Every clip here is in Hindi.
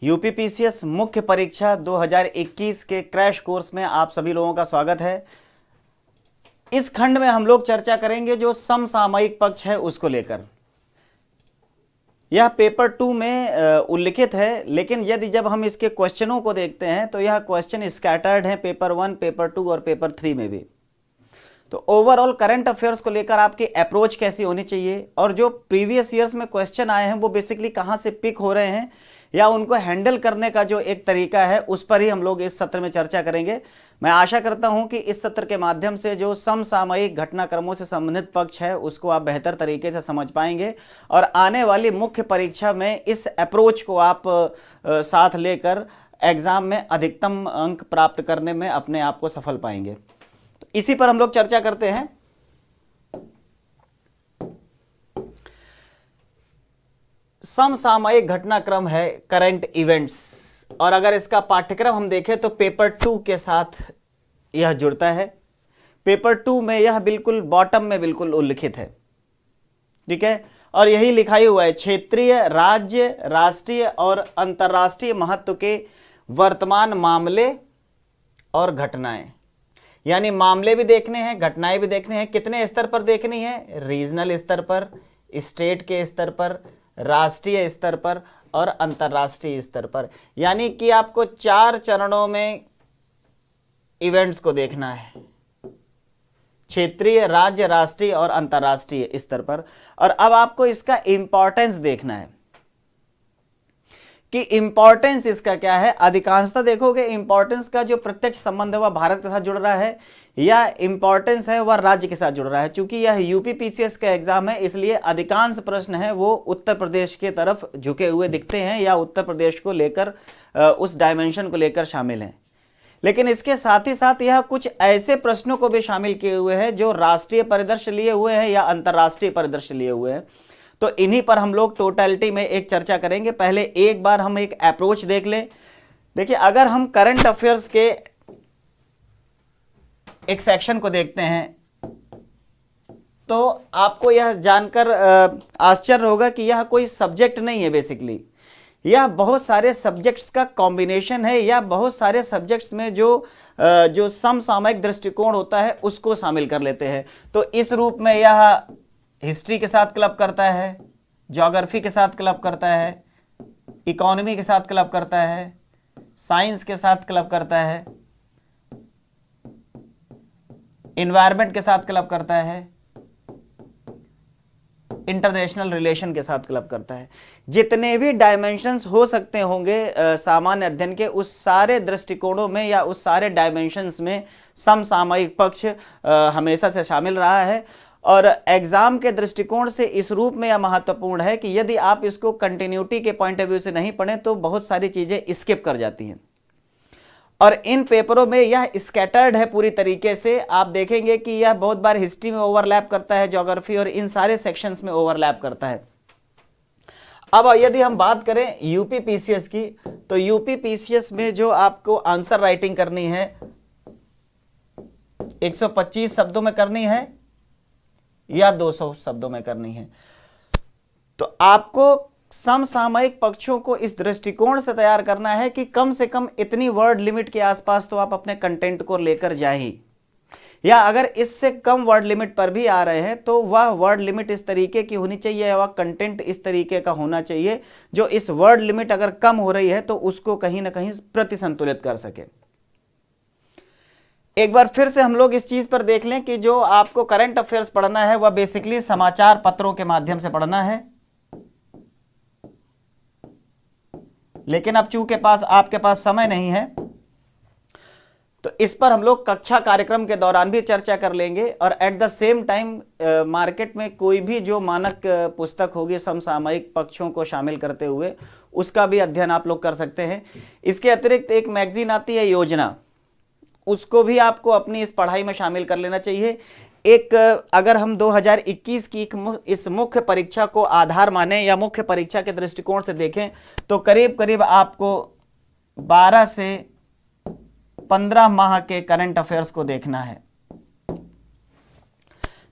यूपीपीसीएस मुख्य परीक्षा 2021 के क्रैश कोर्स में आप सभी लोगों का स्वागत है। इस खंड में हम लोग चर्चा करेंगे जो समसामयिक पक्ष है उसको लेकर। यह पेपर 2 में उल्लिखित है, लेकिन यदि जब हम इसके क्वेश्चनों को देखते हैं तो यह क्वेश्चन स्कैटर्ड है पेपर 1, पेपर 2 और पेपर 3 में भी। तो ओवरऑल करंट अफेयर्स को लेकर आपकी अप्रोच कैसी होनी चाहिए और जो प्रीवियस ईयर्स में क्वेश्चन आए हैं वो बेसिकली कहाँ से पिक हो रहे हैं या उनको हैंडल करने का जो एक तरीका है उस पर ही हम लोग इस सत्र में चर्चा करेंगे। मैं आशा करता हूं कि इस सत्र के माध्यम से जो समसामयिक घटनाक्रमों से संबंधित पक्ष है उसको आप बेहतर तरीके से समझ पाएंगे और आने वाली मुख्य परीक्षा में इस अप्रोच को आप साथ लेकर एग्जाम में अधिकतम अंक प्राप्त करने में अपने आप को सफल पाएंगे। तो इसी पर हम लोग चर्चा करते हैं। समसामयिक घटनाक्रम है करंट इवेंट्स, और अगर इसका पाठ्यक्रम हम देखें तो पेपर 2 के साथ यह जुड़ता है। पेपर 2 में यह बिल्कुल बॉटम में बिल्कुल उल्लिखित है, ठीक है, और यही लिखा ही हुआ है क्षेत्रीय, राज्य, राष्ट्रीय और अंतर्राष्ट्रीय महत्व के वर्तमान मामले और घटनाएं। यानी मामले भी देखने हैं, घटनाएं भी देखने हैं। कितने स्तर पर देखनी है? रीजनल स्तर पर, स्टेट के स्तर पर, राष्ट्रीय स्तर पर और अंतर्राष्ट्रीय स्तर पर। यानी कि आपको 4 चरणों में इवेंट्स को देखना है, क्षेत्रीय, राज्य, राष्ट्रीय और अंतर्राष्ट्रीय स्तर पर। और अब आपको इसका इंपॉर्टेंस देखना है कि इंपॉर्टेंस इसका क्या है। अधिकांशतः देखोगे इंपॉर्टेंस का जो प्रत्यक्ष संबंध है वह भारत के साथ जुड़ रहा है या इंपॉर्टेंस है वह राज्य के साथ जुड़ रहा है। चूंकि यह यूपीपीसीएस का एग्जाम है इसलिए अधिकांश प्रश्न है वो उत्तर प्रदेश के तरफ झुके हुए दिखते हैं या उत्तर प्रदेश को लेकर उस डायमेंशन को लेकर शामिल हैं। लेकिन इसके साथ ही साथ यह कुछ ऐसे प्रश्नों को भी शामिल किए हुए हैं जो राष्ट्रीय परिदृश्य लिए हुए हैं या अंतर्राष्ट्रीय परिदृश्य लिए हुए हैं। तो इन्हीं पर हम लोग टोटलिटी में एक चर्चा करेंगे। पहले एक बार हम एक अप्रोच देख लें। देखिए, अगर हम करंट अफेयर्स के एक सेक्शन को देखते हैं तो आपको यह जानकर आश्चर्य होगा कि यह कोई सब्जेक्ट नहीं है। बेसिकली यह बहुत सारे सब्जेक्ट्स का कॉम्बिनेशन है या बहुत सारे सब्जेक्ट्स में जो समसामयिक दृष्टिकोण होता है उसको शामिल कर लेते हैं। तो इस रूप में यह हिस्ट्री के साथ क्लब करता है, ज्योग्राफी के साथ क्लब करता है, इकोनॉमी के साथ क्लब करता है, साइंस के साथ क्लब करता है, एनवायरनमेंट के साथ क्लब करता है, इंटरनेशनल रिलेशन के साथ क्लब करता है। जितने भी डायमेंशंस हो सकते होंगे सामान्य अध्ययन के, उस सारे दृष्टिकोणों में या उस सारे डायमेंशंस में समसामयिक पक्ष हमेशा से शामिल रहा है। और एग्जाम के दृष्टिकोण से इस रूप में यह महत्वपूर्ण है कि यदि आप इसको कंटिन्यूटी के पॉइंट ऑफ व्यू से नहीं पढ़ें तो बहुत सारी चीजें स्किप कर जाती हैं। और इन पेपरों में यह स्कैटर्ड है पूरी तरीके से। आप देखेंगे कि यह बहुत बार हिस्ट्री में ओवरलैप करता है, ज्योग्राफी और इन सारे सेक्शंस में ओवरलैप करता है। अब यदि हम बात करें यूपीपीसीएस की, तो यूपीपीसीएस में जो आपको आंसर राइटिंग करनी है 125 शब्दों में करनी है या 200 शब्दों में करनी है। तो आपको समसामयिक पक्षों को इस दृष्टिकोण से तैयार करना है कि कम से कम इतनी वर्ड लिमिट के आसपास तो आप अपने कंटेंट को लेकर जाएं, या अगर इससे कम वर्ड लिमिट पर भी आ रहे हैं तो वह वर्ड लिमिट इस तरीके की होनी चाहिए या वह कंटेंट इस तरीके का होना चाहिए जो इस वर्ड लिमिट अगर कम हो रही है तो उसको कहीं ना कहीं प्रतिसंतुलित कर सके। एक बार फिर से हम लोग इस चीज पर देख लें कि जो आपको करंट अफेयर्स पढ़ना है वह बेसिकली समाचार पत्रों के माध्यम से पढ़ना है। लेकिन अब चूंकि आपके पास समय नहीं है तो इस पर हम लोग कक्षा कार्यक्रम के दौरान भी चर्चा कर लेंगे। और at the same time market में कोई भी जो मानक पुस्तक होगी समसामयिक पक्षों को शामिल करते हुए उसका भी अध्ययन आप लोग कर सकते हैं। इसके अतिरिक्त एक मैगजीन आती है योजना, उसको भी आपको अपनी इस पढ़ाई में शामिल कर लेना चाहिए। एक अगर हम 2021 की इस मुख्य परीक्षा को आधार माने या मुख्य परीक्षा के दृष्टिकोण से देखें तो करीब करीब आपको 12 से 15 माह के करंट अफेयर्स को देखना है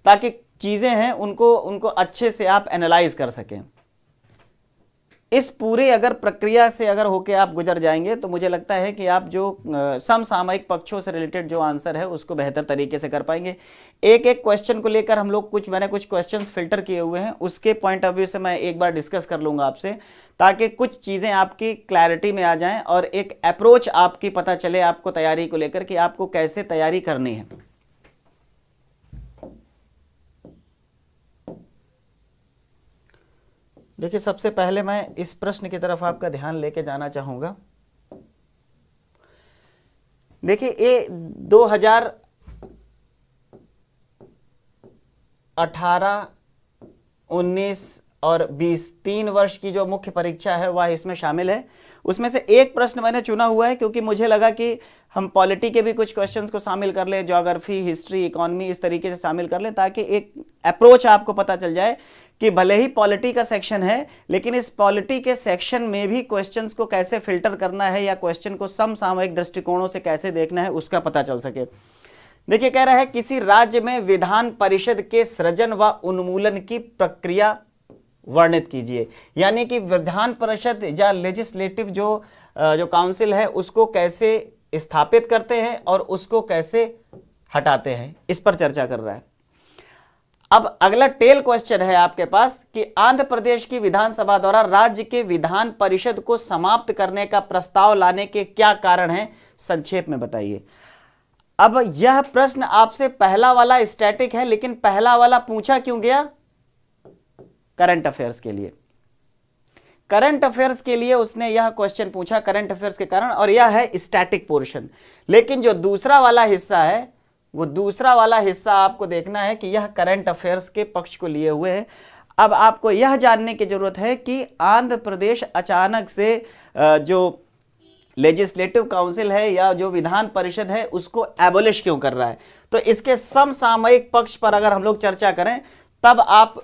ताकि चीजें हैं उनको अच्छे से आप एनालाइज कर सकें। इस पूरी अगर प्रक्रिया से अगर होके आप गुजर जाएंगे तो मुझे लगता है कि आप जो समसामयिक पक्षों से रिलेटेड जो आंसर है उसको बेहतर तरीके से कर पाएंगे। एक एक क्वेश्चन को लेकर हम लोग मैंने कुछ क्वेश्चंस फिल्टर किए हुए हैं, उसके पॉइंट ऑफ व्यू से मैं एक बार डिस्कस कर लूंगा आपसे, ताकि कुछ चीज़ें आपकी क्लैरिटी में आ जाएं और एक अप्रोच आपकी पता चले आपको तैयारी को लेकर कि आपको कैसे तैयारी करनी है। देखिए, सबसे पहले मैं इस प्रश्न की तरफ आपका ध्यान लेके जाना चाहूंगा। देखिए, ये 2018, 19 और 20 3 वर्ष की जो मुख्य परीक्षा है वह इसमें शामिल है। उसमें से एक प्रश्न मैंने चुना हुआ है क्योंकि मुझे लगा कि हम पॉलिटी के भी कुछ क्वेश्चंस को शामिल कर लें, ज्योग्राफी, हिस्ट्री, इकोनॉमी, इस तरीके से शामिल कर लें ताकि एक अप्रोच आपको पता चल जाए कि भले ही पॉलिटी का सेक्शन है लेकिन इस पॉलिटी के सेक्शन में भी क्वेश्चंस को कैसे फिल्टर करना है या क्वेश्चन को समसामयिक दृष्टिकोणों से कैसे देखना है उसका पता चल सके। देखिए, कह रहा है किसी राज्य में विधान परिषद के सृजन व उन्मूलन की प्रक्रिया वर्णित कीजिए। यानी कि विधान परिषद या लेजिस्लेटिव जो काउंसिल है उसको कैसे स्थापित करते हैं और उसको कैसे हटाते हैं, इस पर चर्चा कर रहा है। अब अगला टेल क्वेश्चन है आपके पास कि आंध्र प्रदेश की विधानसभा द्वारा राज्य के विधान परिषद को समाप्त करने का प्रस्ताव लाने के क्या कारण हैं, संक्षेप में बताइए। अब यह प्रश्न आपसे पहला वाला स्टैटिक है, लेकिन पहला वाला पूछा क्यों गया? करंट अफेयर्स के लिए। करंट अफेयर्स के लिए उसने यह क्वेश्चन पूछा, करंट अफेयर्स के कारण, और यह है स्टैटिक पोर्शन। लेकिन जो दूसरा वाला हिस्सा है वो दूसरा वाला हिस्सा आपको देखना है कि यह करंट अफेयर्स के पक्ष को लिए हुए है। अब आपको यह जानने की जरूरत है कि आंध्र प्रदेश अचानक से जो लेजिस्लेटिव काउंसिल है या जो विधान परिषद है उसको एबोलिश क्यों कर रहा है। तो इसके समसामयिक पक्ष पर अगर हम लोग चर्चा करें तब आप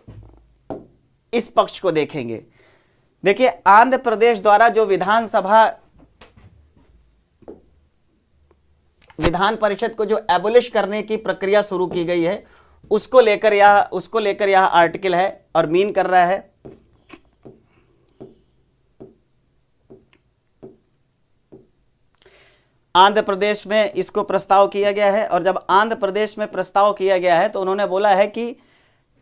इस पक्ष को देखेंगे। देखिए, आंध्र प्रदेश द्वारा जो विधान परिषद को जो एबोलिश करने की प्रक्रिया शुरू की गई है उसको लेकर यह आर्टिकल है और मीन कर रहा है। आंध्र प्रदेश में इसको प्रस्ताव किया गया है, और जब आंध्र प्रदेश में प्रस्ताव किया गया है तो उन्होंने बोला है कि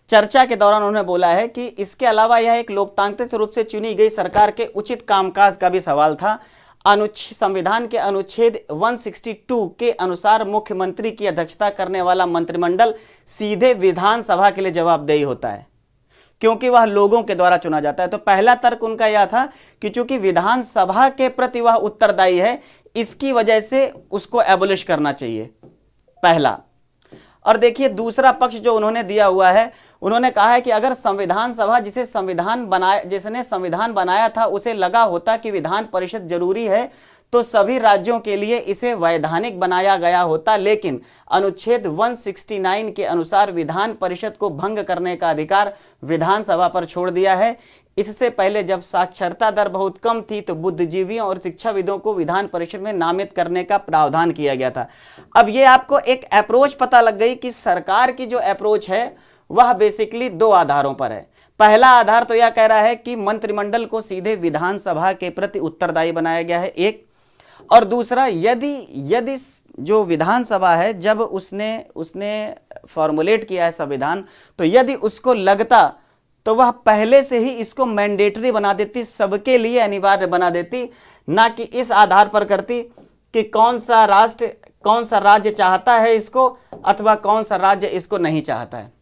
चर्चा के दौरान उन्होंने बोला है कि इसके अलावा यह एक लोकतांत्रिक रूप से चुनी गई सरकार के उचित कामकाज का भी सवाल था। संविधान के अनुच्छेद 162 के अनुसार मुख्यमंत्री की अध्यक्षता करने वाला मंत्रिमंडल सीधे विधानसभा के लिए जवाबदेही होता है क्योंकि वह लोगों के द्वारा चुना जाता है। तो पहला तर्क उनका यह था कि चूंकि विधानसभा के प्रति वह उत्तरदायी है, इसकी वजह से उसको एबोलिश करना चाहिए, पहला। और देखिए, दूसरा पक्ष जो उन्होंने दिया हुआ है, उन्होंने कहा है कि अगर संविधान सभा जिसने संविधान बनाया था उसे लगा होता कि विधान परिषद जरूरी है तो सभी राज्यों के लिए इसे वैधानिक बनाया गया होता, लेकिन अनुच्छेद 169 के अनुसार विधान परिषद को भंग करने का अधिकार विधानसभा पर छोड़ दिया है। इससे पहले जब साक्षरता दर बहुत कम थी तो बुद्धिजीवियों और शिक्षाविदों को विधान परिषद में नामित करने का प्रावधान किया गया था। अब ये आपको एक अप्रोच पता लग गई कि सरकार की जो अप्रोच है वह बेसिकली दो आधारों पर है। पहला आधार तो यह कह रहा है कि मंत्रिमंडल को सीधे विधानसभा के प्रति उत्तरदायी बनाया गया है, एक। और दूसरा, यदि जो विधानसभा है जब उसने फॉर्मुलेट किया है संविधान, तो यदि उसको लगता तो वह पहले से ही इसको मैंडेटरी बना देती, सबके लिए अनिवार्य बना देती, ना कि इस आधार पर करती कि कौन सा राज्य चाहता है इसको अथवा कौन सा राज्य इसको नहीं चाहता है।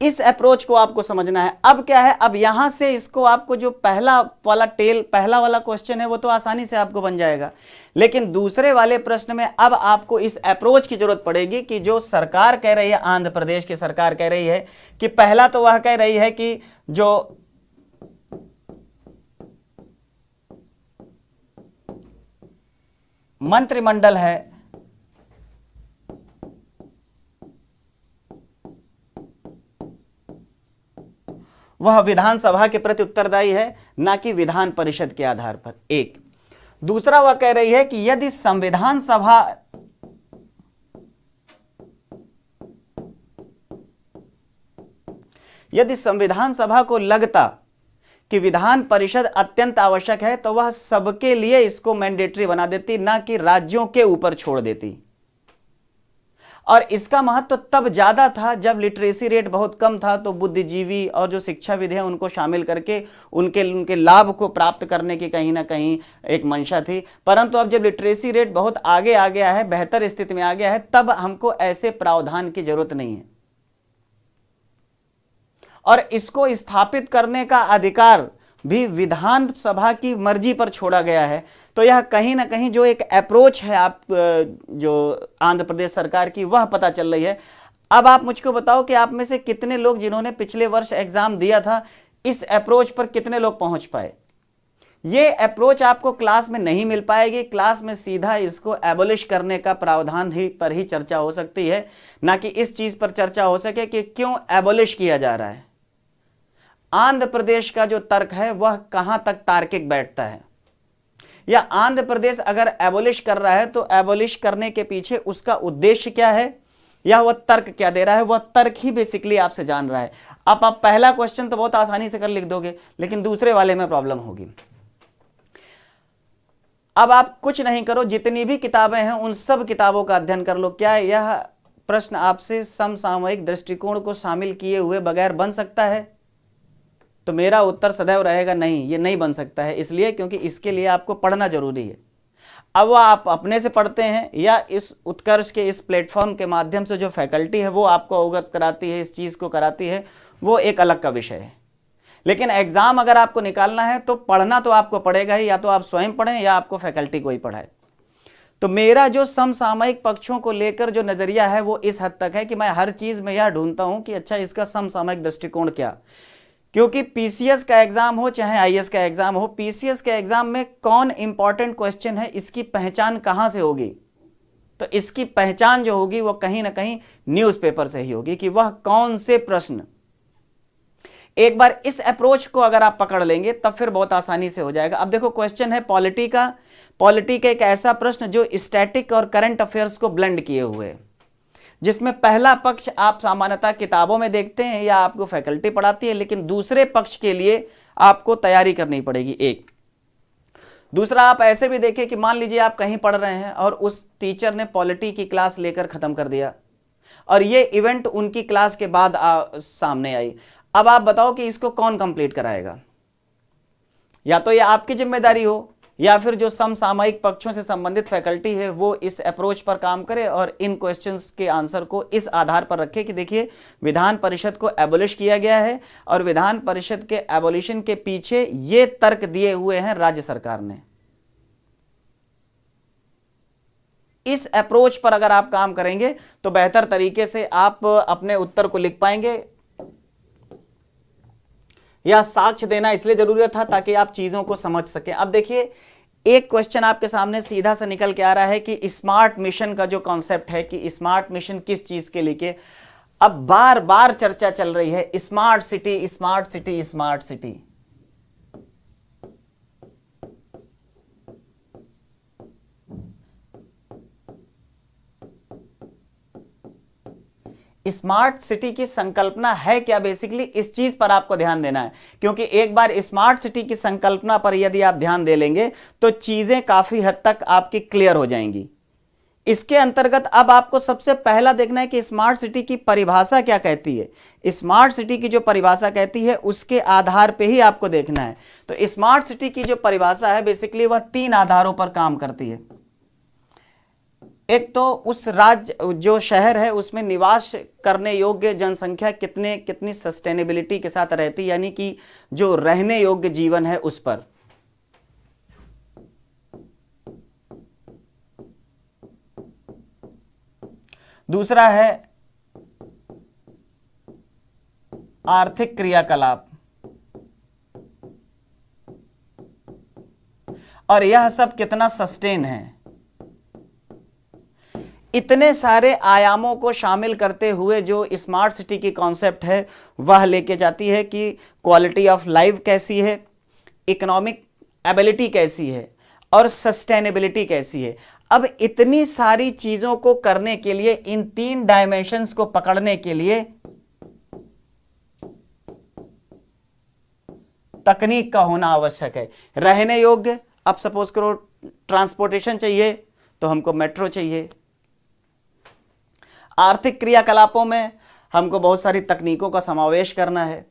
इस अप्रोच को आपको समझना है। अब क्या है, अब यहां से इसको आपको जो पहला वाला क्वेश्चन है वो तो आसानी से आपको बन जाएगा, लेकिन दूसरे वाले प्रश्न में अब आपको इस अप्रोच की जरूरत पड़ेगी कि जो सरकार कह रही है, आंध्र प्रदेश की सरकार कह रही है कि पहला तो वह कह रही है कि जो मंत्रिमंडल है वह विधानसभा के प्रति उत्तरदायी है, ना कि विधान परिषद के आधार पर, एक। दूसरा, वह कह रही है कि यदि संविधान सभा को लगता कि विधान परिषद अत्यंत आवश्यक है तो वह सबके लिए इसको मैंडेटरी बना देती, ना कि राज्यों के ऊपर छोड़ देती। और इसका महत्व तब ज्यादा था जब लिटरेसी रेट बहुत कम था, तो बुद्धिजीवी और जो शिक्षाविद हैं उनको शामिल करके उनके लाभ को प्राप्त करने की कहीं ना कहीं एक मंशा थी। परंतु अब जब लिटरेसी रेट बहुत आगे आ गया है, बेहतर स्थिति में आ गया है, तब हमको ऐसे प्रावधान की जरूरत नहीं है। और इसको स्थापित करने का अधिकार भी विधानसभा की मर्जी पर छोड़ा गया है। तो यह कहीं ना कहीं जो एक अप्रोच है आप जो आंध्र प्रदेश सरकार की, वह पता चल रही है। अब आप मुझको बताओ कि आप में से कितने लोग जिन्होंने पिछले वर्ष एग्जाम दिया था, इस अप्रोच पर कितने लोग पहुंच पाए। ये अप्रोच आपको क्लास में नहीं मिल पाएगी। क्लास में सीधा इसको एबोलिश करने का प्रावधान ही पर ही चर्चा हो सकती है, ना कि इस चीज पर चर्चा हो सके कि क्यों एबोलिश किया जा रहा है। आंध्र प्रदेश का जो तर्क है वह कहां तक तार्किक बैठता है, या आंध्र प्रदेश अगर एबोलिश कर रहा है तो एबोलिश करने के पीछे उसका उद्देश्य क्या है, या वह तर्क क्या दे रहा है। वह तर्क ही बेसिकली आपसे जान रहा है। आप पहला क्वेश्चन तो बहुत आसानी से कर लिख दोगे, लेकिन दूसरे वाले में प्रॉब्लम होगी। अब आप कुछ नहीं करो, जितनी भी किताबें हैं उन सब किताबों का अध्ययन कर लो। क्या यह प्रश्न आपसे समसामयिक दृष्टिकोण को शामिल किए हुए बगैर बन सकता है? तो मेरा उत्तर सदैव रहेगा नहीं, ये नहीं बन सकता है। इसलिए क्योंकि इसके लिए आपको पढ़ना जरूरी है। अब वह आप अपने से पढ़ते हैं या इस उत्कर्ष के इस प्लेटफॉर्म के माध्यम से जो फैकल्टी है वो आपको अवगत कराती है, इस चीज़ को कराती है, वो एक अलग का विषय है। लेकिन एग्जाम अगर आपको निकालना है तो पढ़ना तो आपको पड़ेगा ही, या तो आप स्वयं पढ़ें या आपको फैकल्टी को ही पढ़ाए। तो मेरा जो समसामयिक पक्षों को लेकर जो नजरिया है वो इस हद तक है कि मैं हर चीज में यह ढूंढता हूं कि अच्छा इसका समसामयिक दृष्टिकोण क्या। क्योंकि पीसीएस का एग्जाम हो चाहे आईएएस का एग्जाम हो, पीसीएस के एग्जाम में कौन इंपॉर्टेंट क्वेश्चन है, इसकी पहचान कहां से होगी। तो इसकी पहचान जो होगी वो कहीं ना कहीं न्यूज़पेपर से ही होगी कि वह कौन से प्रश्न। एक बार इस अप्रोच को अगर आप पकड़ लेंगे तब फिर बहुत आसानी से हो जाएगा। अब देखो क्वेश्चन है पॉलिटी का। पॉलिटी का एक ऐसा प्रश्न जो स्टैटिक और करंट अफेयर्स को ब्लेंड किए हुए है, जिसमें पहला पक्ष आप सामान्यतः किताबों में देखते हैं या आपको फैकल्टी पढ़ाती है, लेकिन दूसरे पक्ष के लिए आपको तैयारी करनी पड़ेगी। एक दूसरा, आप ऐसे भी देखें कि मान लीजिए आप कहीं पढ़ रहे हैं और उस टीचर ने पॉलिटी की क्लास लेकर खत्म कर दिया और ये इवेंट उनकी क्लास के बाद सामने आई। अब आप बताओ कि इसको कौन कंप्लीट कराएगा। या तो ये आपकी जिम्मेदारी हो या फिर जो समसामयिक पक्षों से संबंधित फैकल्टी है वो इस अप्रोच पर काम करे और इन क्वेश्चंस के आंसर को इस आधार पर रखे कि देखिए विधान परिषद को एबोलिश किया गया है और विधान परिषद के एबोलिशन के पीछे ये तर्क दिए हुए हैं राज्य सरकार ने। इस अप्रोच पर अगर आप काम करेंगे तो बेहतर तरीके से आप अपने उत्तर को लिख पाएंगे। यह साक्ष्य देना इसलिए जरूरी था ताकि आप चीजों को समझ सकें। अब देखिए एक क्वेश्चन आपके सामने सीधा सा निकल के आ रहा है कि स्मार्ट मिशन का जो कॉन्सेप्ट है कि स्मार्ट मिशन किस चीज के लिए। अब बार बार चर्चा चल रही है smart city, smart city, smart city. Smart city की संकल्पना है क्या, बेसिकली इस चीज पर आपको ध्यान देना है। क्योंकि एक बार स्मार्ट सिटी की संकल्पना पर यदि आप ध्यान दे लेंगे तो चीजें काफी हद तक आपकी क्लियर हो जाएंगी। इसके अंतर्गत अब आपको सबसे पहला देखना है कि स्मार्ट सिटी की परिभाषा क्या कहती है। स्मार्ट सिटी की जो परिभाषा कहती है उसके आधार पे ही आपको देखना है। तो स्मार्ट सिटी की जो परिभाषा है बेसिकली वह 3 आधारों पर काम करती है। एक तो उस राज्य जो शहर है उसमें निवास करने योग्य जनसंख्या कितनी सस्टेनेबिलिटी के साथ रहती, यानी कि जो रहने योग्य जीवन है उस पर। दूसरा है आर्थिक क्रियाकलाप, और यह सब कितना सस्टेन है। इतने सारे आयामों को शामिल करते हुए जो स्मार्ट सिटी की कॉन्सेप्ट है वह लेके जाती है कि क्वालिटी ऑफ लाइफ कैसी है, इकोनॉमिक एबिलिटी कैसी है और सस्टेनेबिलिटी कैसी है। अब इतनी सारी चीजों को करने के लिए, इन 3 डायमेंशंस को पकड़ने के लिए तकनीक का होना आवश्यक है। रहने योग्य, अब सपोज करो ट्रांसपोर्टेशन चाहिए तो हमको मेट्रो चाहिए। आर्थिक क्रियाकलापों में हमको बहुत सारी तकनीकों का समावेश करना है,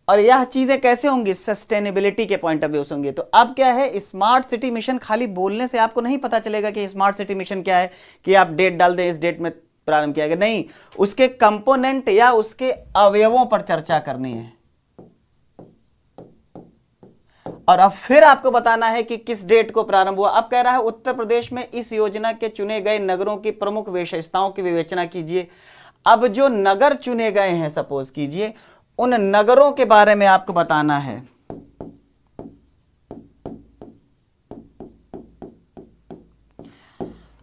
और यह चीजें कैसे होंगी, सस्टेनेबिलिटी के पॉइंट ऑफ व्यू से होंगी। तो अब क्या है, स्मार्ट सिटी मिशन खाली बोलने से आपको नहीं पता चलेगा कि स्मार्ट सिटी मिशन क्या है, कि आप डेट डाल दें इस डेट में प्रारंभ किया गया, नहीं, उसके कंपोनेंट या उसके अवयवों पर चर्चा करनी है। और अब फिर आपको बताना है कि किस डेट को प्रारंभ हुआ। अब कह रहा है उत्तर प्रदेश में इस योजना के चुने गए नगरों की प्रमुख विशेषताओं की विवेचना कीजिए। अब जो नगर चुने गए हैं, सपोज कीजिए, उन नगरों के बारे में आपको बताना है।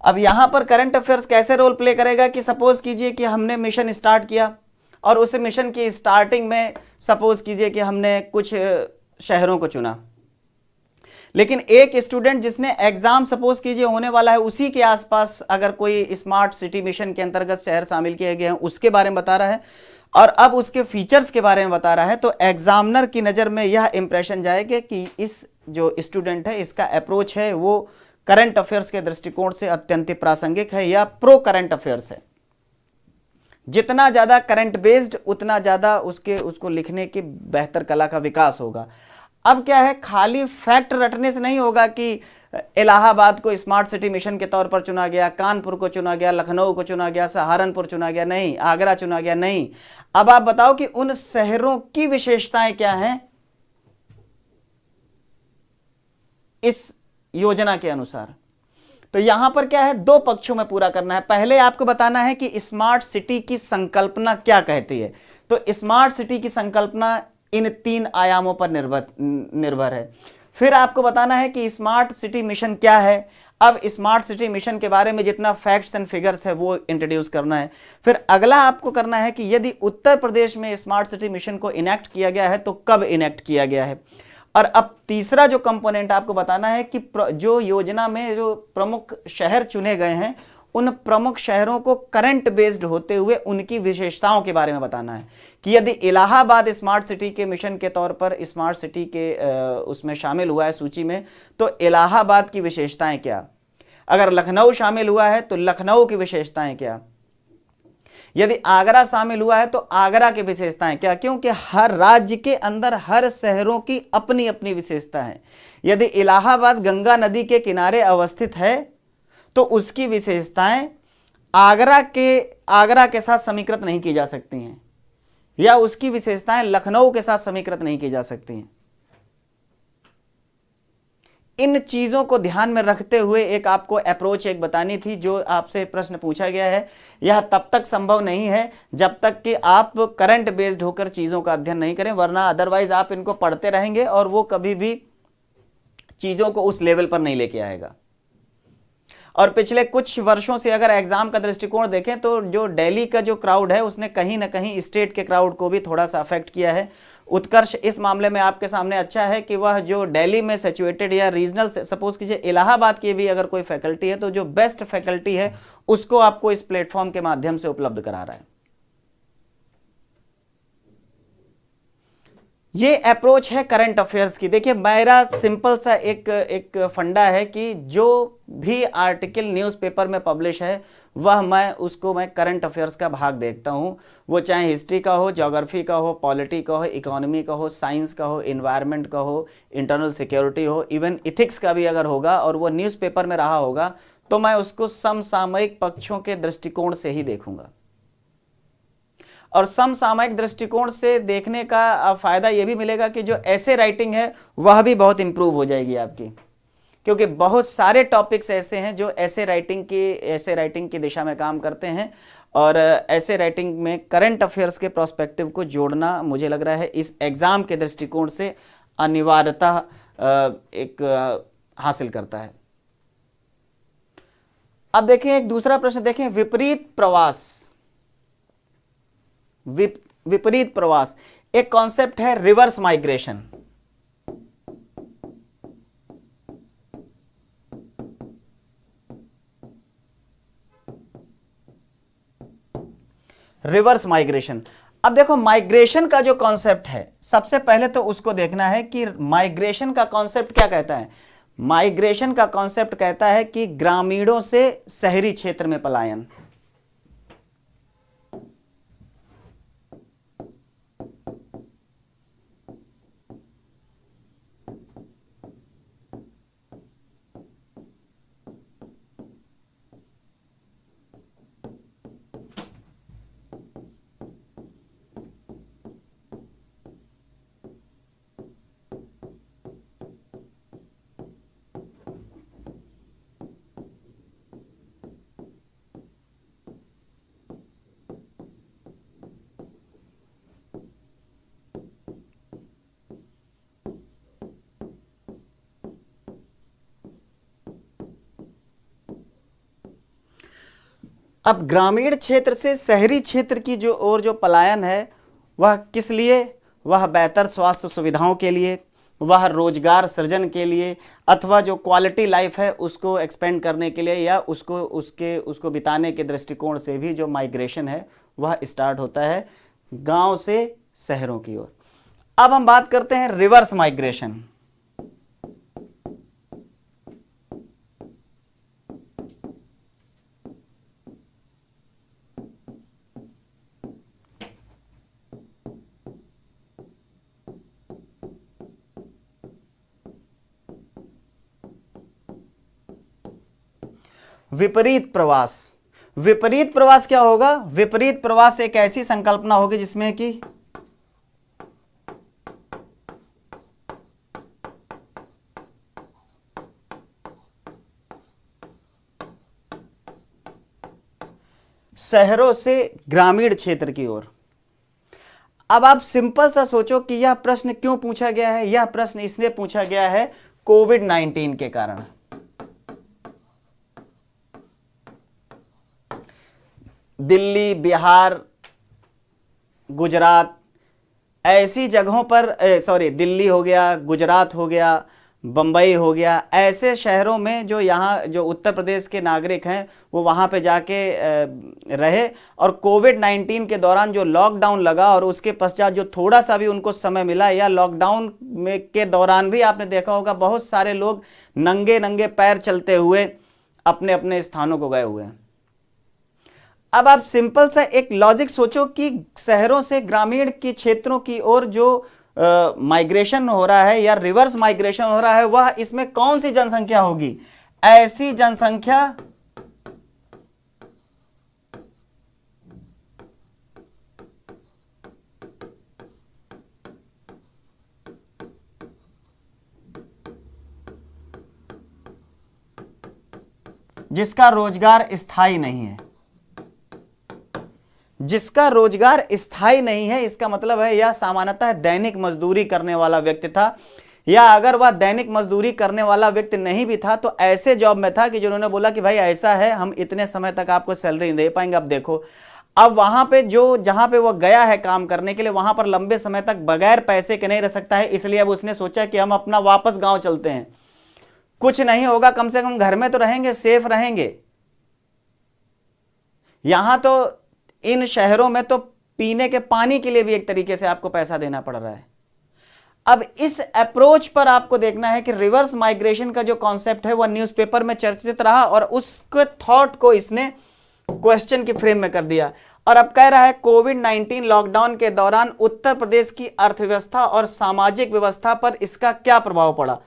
अब यहां पर करंट अफेयर्स कैसे रोल प्ले करेगा कि सपोज कीजिए कि हमने मिशन स्टार्ट किया और उस मिशन की स्टार्टिंग में सपोज कीजिए कि हमने कुछ शहरों को चुना, लेकिन एक स्टूडेंट जिसने एग्जाम सपोज कीजिए होने वाला है, उसी के आसपास अगर कोई स्मार्ट सिटी मिशन के अंतर्गत शहर शामिल किए गए हैं उसके बारे में बता रहा है और अब उसके फीचर्स के बारे में बता रहा है, तो एग्जामिनर की नज़र में यह इंप्रेशन जाएगा कि इस जो स्टूडेंट है इसका अप्रोच है वो करंट अफेयर्स के दृष्टिकोण से अत्यंत प्रासंगिक है या प्रो करंट अफेयर्स है। जितना ज़्यादा करंट बेस्ड उतना ज़्यादा उसको लिखने की बेहतर कला का विकास होगा। अब क्या है, खाली फैक्ट रटने से नहीं होगा कि इलाहाबाद को स्मार्ट सिटी मिशन के तौर पर चुना गया, कानपुर को चुना गया, लखनऊ को चुना गया, सहारनपुर चुना गया, नहीं, आगरा चुना गया, नहीं। अब आप बताओ कि उन शहरों की विशेषताएं क्या हैं इस योजना के अनुसार। तो यहां पर क्या है, दो पक्षों में पूरा करना है। पहले आपको बताना है कि स्मार्ट सिटी की संकल्पना क्या कहती है। तो स्मार्ट सिटी की संकल्पना इन 3 आयामों पर निर्भर है। फिर आपको बताना है कि स्मार्ट सिटी मिशन क्या है। अब स्मार्ट सिटी मिशन के बारे में जितना फैक्ट्स एंड फिगर्स है वो इंट्रोड्यूस करना है। फिर अगला आपको करना है कि यदि उत्तर प्रदेश में स्मार्ट सिटी मिशन को इनेक्ट किया गया है तो कब इनेक्ट किया गया है। और अब तीसरा जो कंपोनेंट आपको बताना है कि जो योजना में जो प्रमुख शहर चुने गए हैं उन प्रमुख शहरों को करंट बेस्ड होते हुए उनकी विशेषताओं के बारे में बताना है कि यदि इलाहाबाद स्मार्ट सिटी के मिशन के तौर पर स्मार्ट सिटी के उसमें शामिल हुआ है सूची में, तो इलाहाबाद की विशेषताएं क्या। अगर लखनऊ शामिल हुआ है तो लखनऊ की विशेषताएं क्या। यदि आगरा शामिल हुआ है तो आगरा की विशेषताएं क्या, क्योंकि हर राज्य के अंदर हर शहरों की अपनी अपनी विशेषता है। यदि इलाहाबाद गंगा नदी के किनारे अवस्थित है तो उसकी विशेषताएं आगरा के साथ समीकृत नहीं की जा सकती हैं, या उसकी विशेषताएं लखनऊ के साथ समीकृत नहीं की जा सकती हैं। इन चीजों को ध्यान में रखते हुए एक आपको अप्रोच एक बतानी थी। जो आपसे प्रश्न पूछा गया है यह तब तक संभव नहीं है जब तक कि आप करंट बेस्ड होकर चीजों का अध्ययन नहीं करें, वरना अदरवाइज आप इनको पढ़ते रहेंगे और वो कभी भी चीजों को उस लेवल पर नहीं लेके आएगा। और पिछले कुछ वर्षों से अगर एग्जाम का दृष्टिकोण देखें तो जो दिल्ली का जो क्राउड है उसने कहीं ना कहीं स्टेट के क्राउड को भी थोड़ा सा अफेक्ट किया है। उत्कर्ष इस मामले में आपके सामने अच्छा है कि वह जो दिल्ली में सिचुएटेड या रीजनल, सपोज कीजिए इलाहाबाद की भी अगर कोई फैकल्टी है तो जो बेस्ट फैकल्टी है उसको आपको इस प्लेटफॉर्म के माध्यम से उपलब्ध करा रहा है। ये अप्रोच है करंट अफेयर्स की। देखिए मेरा सिंपल सा एक फंडा है कि जो भी आर्टिकल न्यूज़पेपर में पब्लिश है वह मैं करंट अफेयर्स का भाग देखता हूँ। वो चाहे हिस्ट्री का हो, ज्योग्राफी का हो, पॉलिटी का हो, इकोनॉमी का हो, साइंस का हो, इन्वायरमेंट का हो, इंटरनल सिक्योरिटी हो, इवन इथिक्स का भी अगर होगा और वो न्यूज़पेपर में रहा होगा तो मैं उसको समसामयिक पक्षों के दृष्टिकोण से ही देखूंगा। और समसामयिक दृष्टिकोण से देखने का फायदा यह भी मिलेगा कि जो ऐसे राइटिंग है वह भी बहुत इंप्रूव हो जाएगी आपकी, क्योंकि बहुत सारे टॉपिक्स ऐसे हैं जो ऐसे राइटिंग की दिशा में काम करते हैं। और ऐसे राइटिंग में करंट अफेयर्स के प्रोस्पेक्टिव को जोड़ना मुझे लग रहा है इस एग्जाम के दृष्टिकोण से अनिवार्यता एक हासिल करता है। अब देखें एक दूसरा प्रश्न देखें, विपरीत प्रवास एक कॉन्सेप्ट है, रिवर्स माइग्रेशन। रिवर्स माइग्रेशन, अब देखो माइग्रेशन का जो कॉन्सेप्ट है, सबसे पहले तो उसको देखना है कि माइग्रेशन का कॉन्सेप्ट क्या कहता है। माइग्रेशन का कॉन्सेप्ट कहता है कि ग्रामीणों से शहरी क्षेत्र में पलायन। अब ग्रामीण क्षेत्र से शहरी क्षेत्र की जो ओर जो पलायन है वह किस लिए, वह बेहतर स्वास्थ्य सुविधाओं के लिए, वह रोजगार सृजन के लिए, अथवा जो क्वालिटी लाइफ है उसको एक्सपेंड करने के लिए, या उसको बिताने के दृष्टिकोण से भी जो माइग्रेशन है वह स्टार्ट होता है गांव से शहरों की ओर। अब हम बात करते हैं रिवर्स माइग्रेशन। विपरीत प्रवास। विपरीत प्रवास क्या होगा? विपरीत प्रवास एक ऐसी संकल्पना होगी जिसमें कि शहरों से ग्रामीण क्षेत्र की ओर। अब आप सिंपल सा सोचो कि यह प्रश्न क्यों पूछा गया है। यह प्रश्न इसलिए पूछा गया है कोविड-19 के कारण। दिल्ली, बिहार, गुजरात ऐसी जगहों पर, दिल्ली हो गया, गुजरात हो गया, बम्बई हो गया, ऐसे शहरों में जो यहाँ जो उत्तर प्रदेश के नागरिक हैं वो वहाँ पे जाके रहे, और कोविड-19 के दौरान जो लॉकडाउन लगा और उसके पश्चात जो थोड़ा सा भी उनको समय मिला, या लॉकडाउन में के दौरान भी आपने देखा होगा बहुत सारे लोग नंगे नंगे पैर चलते हुए अपने अपने स्थानों को गए हुए हैं। अब आप सिंपल सा एक लॉजिक सोचो कि शहरों से ग्रामीण के क्षेत्रों की ओर जो माइग्रेशन हो रहा है या रिवर्स माइग्रेशन हो रहा है, वह इसमें कौन सी जनसंख्या होगी? ऐसी जनसंख्या जिसका रोजगार स्थायी नहीं है। जिसका रोजगार स्थायी नहीं है, इसका मतलब है यह सामान्यतः दैनिक मजदूरी करने वाला व्यक्ति था, या अगर वह दैनिक मजदूरी करने वाला व्यक्ति नहीं भी था तो ऐसे जॉब में था कि जिन्होंने बोला कि भाई ऐसा है हम इतने समय तक आपको सैलरी नहीं दे पाएंगे। अब देखो, अब वहां पे जहां पे वह गया है काम करने के लिए, वहां पर लंबे समय तक बगैर पैसे के नहीं रह सकता है, इसलिए अब उसने सोचा कि हम अपना वापस गांव चलते हैं, कुछ नहीं होगा, कम से कम घर में तो रहेंगे, सेफ रहेंगे। यहां तो इन शहरों में तो पीने के पानी के लिए भी एक तरीके से आपको पैसा देना पड़ रहा है। अब इस अप्रोच पर आपको देखना है कि रिवर्स माइग्रेशन का जो कॉन्सेप्ट है वह न्यूज़पेपर में चर्चित रहा और उसके थॉट को इसने क्वेश्चन के फ्रेम में कर दिया, और अब कह रहा है कोविड-19 लॉकडाउन के दौरान उत्तर प्रदेश की अर्थव्यवस्था और सामाजिक व्यवस्था पर इसका क्या प्रभाव पड़ा।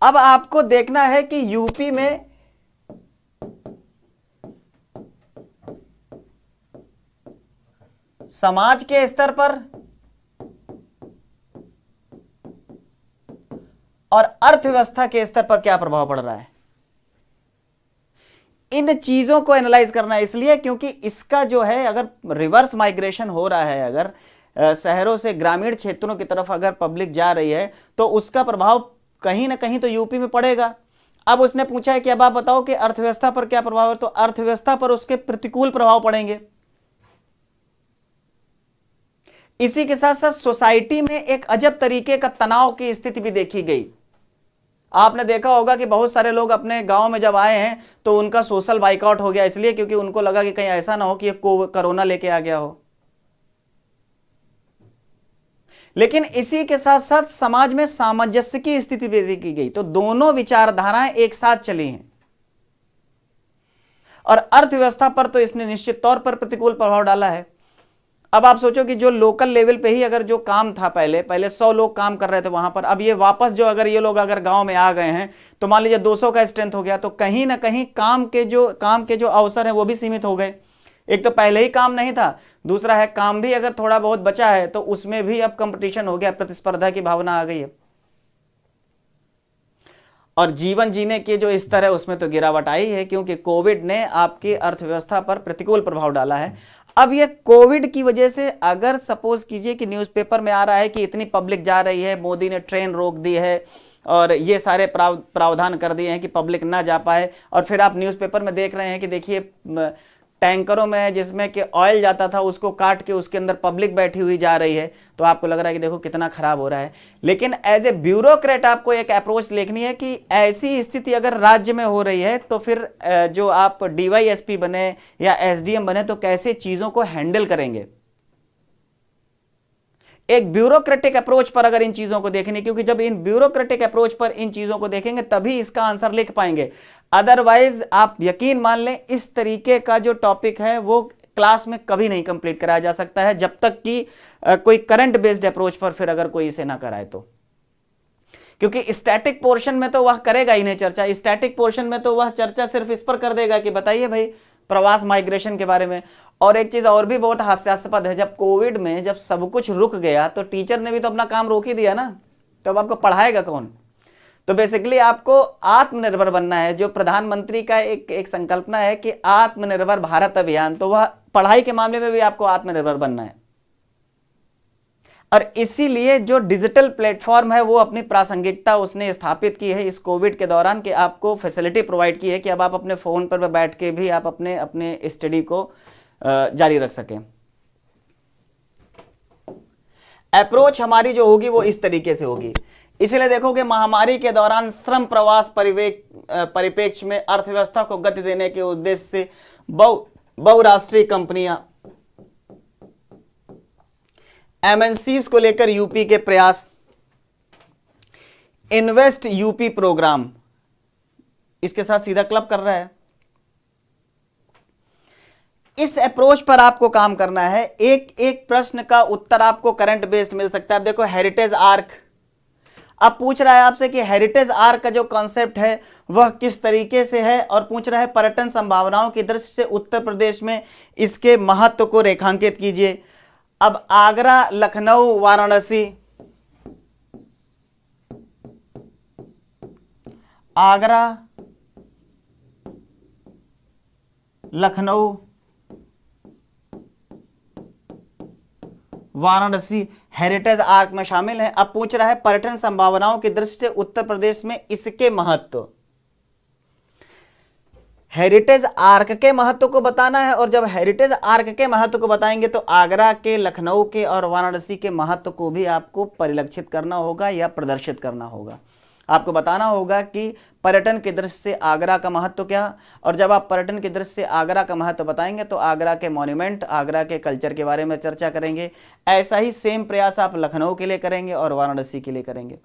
अब आपको देखना है कि यूपी में समाज के स्तर पर और अर्थव्यवस्था के स्तर पर क्या प्रभाव पड़ रहा है। इन चीजों को एनालाइज करना है, इसलिए क्योंकि इसका जो है अगर रिवर्स माइग्रेशन हो रहा है, अगर शहरों से ग्रामीण क्षेत्रों की तरफ अगर पब्लिक जा रही है तो उसका प्रभाव कहीं ना कहीं तो यूपी में पड़ेगा। अब उसने पूछा है कि अब आप बताओ कि अर्थव्यवस्था पर क्या प्रभाव है, तो अर्थव्यवस्था पर उसके प्रतिकूल प्रभाव पड़ेंगे। इसी के साथ साथ सोसाइटी में एक अजब तरीके का तनाव की स्थिति भी देखी गई। आपने देखा होगा कि बहुत सारे लोग अपने गांव में जब आए हैं तो उनका सोशल बाइकआउट हो गया, इसलिए क्योंकि उनको लगा कि कहीं ऐसा ना हो कि ये कोरोना लेके आ गया हो। लेकिन इसी के साथ साथ समाज में सामंजस्य की स्थिति पैदा की गई, तो दोनों विचारधाराएं एक साथ चली हैं और अर्थव्यवस्था पर तो इसने निश्चित तौर पर प्रतिकूल प्रभाव डाला है। अब आप सोचो कि जो लोकल लेवल पे ही अगर जो काम था, पहले 100 लोग काम कर रहे थे वहां पर, अब ये वापस जो अगर ये लोग अगर गांव में आ गए हैं तो मान लीजिए 200 का स्ट्रेंथ हो गया, तो कहीं ना कहीं काम के जो अवसर हैं वो भी सीमित हो गए। एक तो पहले ही काम नहीं था, दूसरा है काम भी अगर थोड़ा बहुत बचा है तो उसमें भी अब कंपटीशन हो गया, प्रतिस्पर्धा की भावना आ गई है और जीवन जीने के जो स्तर है उसमें तो गिरावट आई है, क्योंकि कोविड ने आपकी अर्थव्यवस्था पर प्रतिकूल प्रभाव डाला है। अब ये कोविड की वजह से अगर सपोज कीजिए कि न्यूज़पेपर में आ रहा है कि इतनी पब्लिक जा रही है, मोदी ने ट्रेन रोक दी है और ये सारे प्रावधान कर दिए हैं कि पब्लिक ना जा पाए, और फिर आप न्यूज़पेपर में देख रहे हैं कि देखिए टैंकरों में जिसमें कि ऑयल जाता था उसको काट के उसके अंदर पब्लिक बैठी हुई जा रही है, तो आपको लग रहा है कि देखो कितना खराब हो रहा है। लेकिन एज ए ब्यूरोक्रेट आपको एक अप्रोच देखनी है कि ऐसी स्थिति अगर राज्य में हो रही है तो फिर जो आप डीवाईएसपी बने या एसडीएम बने तो कैसे चीजों को हैंडल करेंगे। एक ब्यूरोक्रेटिक अप्रोच पर अगर इन चीजों को देखेंगे, क्योंकि जब इन ब्यूरोक्रेटिक अप्रोच पर इन चीजों को देखेंगे तभी इसका आंसर लिख पाएंगे। अदरवाइज आप यकीन मान लें इस तरीके का जो टॉपिक है वो क्लास में कभी नहीं कंप्लीट कराया जा सकता है जब तक कि कोई करंट बेस्ड अप्रोच पर फिर अगर कोई इसे ना कराए तो, क्योंकि स्टैटिक पोर्शन में तो वह करेगा ही नहीं चर्चा। स्टैटिक पोर्शन में तो वह चर्चा सिर्फ इस पर कर देगा कि बताइए भाई प्रवास माइग्रेशन के बारे में। और एक चीज और भी बहुत हास्यास्पद है, जब कोविड में जब सब कुछ रुक गया तो टीचर ने भी तो अपना काम रोक ही दिया ना, तो अब आपको पढ़ाएगा कौन। तो बेसिकली आपको आत्मनिर्भर बनना है। जो प्रधानमंत्री का एक संकल्पना है कि आत्मनिर्भर भारत अभियान, तो वह पढ़ाई के मामले में भी आपको आत्मनिर्भर बनना है। और इसीलिए जो डिजिटल प्लेटफॉर्म है वो अपनी प्रासंगिकता उसने स्थापित की है इस कोविड के दौरान, कि आपको फैसिलिटी प्रोवाइड की है कि अब आप अपने फोन पर बैठ के भी आप अपने स्टडी को जारी रख सकें। अप्रोच हमारी जो होगी वो इस तरीके से होगी। इसलिए देखोगे महामारी के दौरान श्रम प्रवास परिप्रेक्ष्य में अर्थव्यवस्था को गति देने के उद्देश्य से बहुराष्ट्रीय कंपनियां एमएनसीज को लेकर यूपी के प्रयास, इन्वेस्ट यूपी प्रोग्राम इसके साथ सीधा क्लब कर रहा है। इस अप्रोच पर आपको काम करना है। एक एक प्रश्न का उत्तर आपको करंट बेस्ड मिल सकता है। अब देखो हेरिटेज आर्क, अब पूछ रहा है आपसे कि हेरिटेज आर्क का जो कॉन्सेप्ट है वह किस तरीके से है, और पूछ रहा है पर्यटन संभावनाओं की दृष्टि से उत्तर प्रदेश में इसके महत्व को रेखांकित कीजिए। अब आगरा, लखनऊ, वाराणसी, आगरा, लखनऊ, वाराणसी हेरिटेज आर्क में शामिल है। अब पूछ रहा है पर्यटन संभावनाओं की दृष्टि से उत्तर प्रदेश में इसके महत्व, हेरिटेज आर्क के महत्व को बताना है। और जब हेरिटेज आर्क के महत्व को बताएंगे तो आगरा के, लखनऊ के और वाराणसी के महत्व को भी आपको परिलक्षित करना होगा या प्रदर्शित करना होगा। आपको बताना होगा कि पर्यटन की दृष्टि से आगरा का महत्व क्या, और जब आप पर्यटन की दृष्टि से आगरा का महत्व बताएंगे तो आगरा के मॉन्यूमेंट, आगरा के कल्चर के बारे में चर्चा करेंगे। ऐसा ही सेम प्रयास आप लखनऊ के लिए करेंगे और वाराणसी के लिए करेंगे।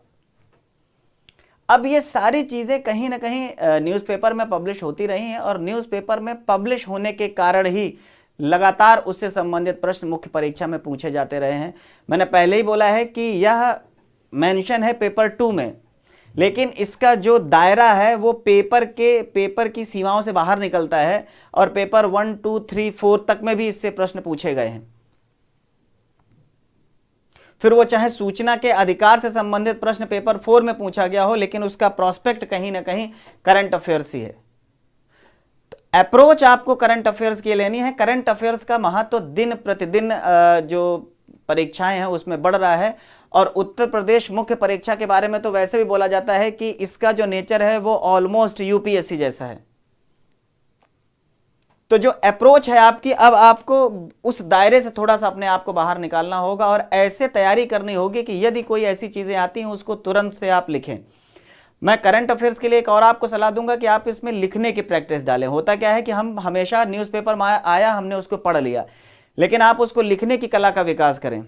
अब ये सारी चीज़ें कहीं ना कहीं न्यूज़पेपर में पब्लिश होती रही हैं, और न्यूज़पेपर में पब्लिश होने के कारण ही लगातार उससे संबंधित प्रश्न मुख्य परीक्षा में पूछे जाते रहे हैं। मैंने पहले ही बोला है कि यह मेंशन है पेपर 2 में, लेकिन इसका जो दायरा है वो पेपर की सीमाओं से बाहर निकलता है, और पेपर 1, 2, 3, 4 तक में भी इससे प्रश्न पूछे गए हैं। फिर वो चाहे सूचना के अधिकार से संबंधित प्रश्न पेपर 4 में पूछा गया हो, लेकिन उसका प्रोस्पेक्ट कहीं ना कहीं करंट अफेयर्स ही है। तो अप्रोच आपको करंट अफेयर्स की लेनी है। करंट अफेयर्स का महत्व दिन प्रतिदिन जो परीक्षाएं हैं उसमें बढ़ रहा है, और उत्तर प्रदेश मुख्य परीक्षा के बारे में तो वैसे भी बोला जाता है कि इसका जो नेचर है वो ऑलमोस्ट यूपीएससी जैसा है। तो जो अप्रोच है आपकी, अब आपको उस दायरे से थोड़ा सा अपने आप को बाहर निकालना होगा, और ऐसे तैयारी करनी होगी कि यदि कोई ऐसी चीजें आती हैं उसको तुरंत से आप लिखें। मैं करंट अफेयर्स के लिए एक और आपको सलाह दूंगा कि आप इसमें लिखने की प्रैक्टिस डालें। होता क्या है कि हम हमेशा न्यूज़पेपर में आया हमने उसको पढ़ लिया, लेकिन आप उसको लिखने की कला का विकास करें।